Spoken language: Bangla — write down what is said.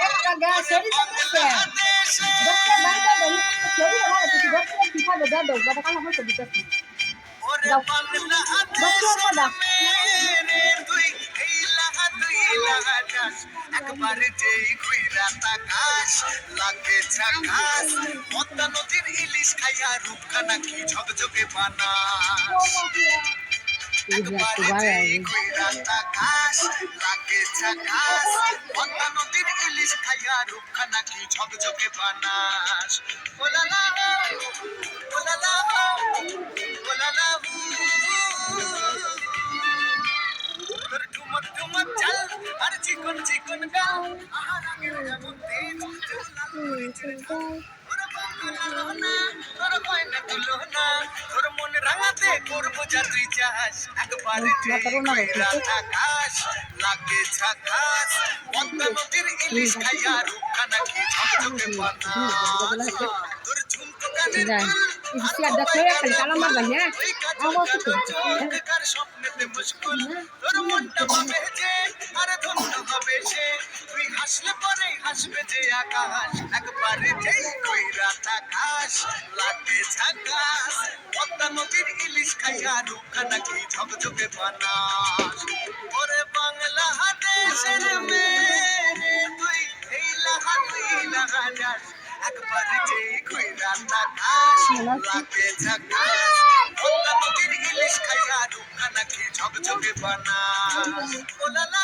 একটা গ্যাস সরি দিতেছে দেখতে বাইরে দেরি সরি ভালো কিছু দেখতে পিছাবে দাও দাও বড় কালা হইতো দিতেছি দাও দেখতে পড়া একবার যেই ঘুইরা তাকাস লাগে ঝাকাস পদ্মা নদীর ইলিশ খাইয়া রূপখানা কি ঝকঝকে বানাস একবার যেই ঘুইরা তাকাস লাগে ঝাকাস পদ্মা নদীর ইলিশ খাইয়া রূপখানা কি ঝকঝকে বানাস ওলালা ওলালা ওলালা তোর ঠুমক ঠুমক চাল আর চিকন চিকন গাল আহার আগের এমন তেজ লাল মরিচের ঝাল তোর বন্ধু না তোর গয়না তুলো না তোর মন রাঙাতে করবো যা তুই চাস একবার কইরা আকাশ লাগে ঝাকাস পদ্মা নদীর ইলিশ খাইয়া রূপখানা কি ঝকঝকে বানাস তোর ঝুমকো কানের কার স্বপ্নেতে মুশকুল তোর মনটা ভাবে যে আরে ধন্য হবে সে তুই হাসলে পরে হাসবে যে আকাশ একবারে যেই কইরা আকাশ লাগে ঝাকাস পদ্মা নদীর ইলিশ খাইয়া রূপখানা কি ঝকঝকে বানাস ওরে বাংলাদেশের মেয়ে তুই এই লাহা যাস একবারে যেই কইরা আকাশ লাগে ঝাকাস পদ্মা নদীর ইলিশ খাইয়া রূপখানা কি ঝকঝকে বানাস ওলালা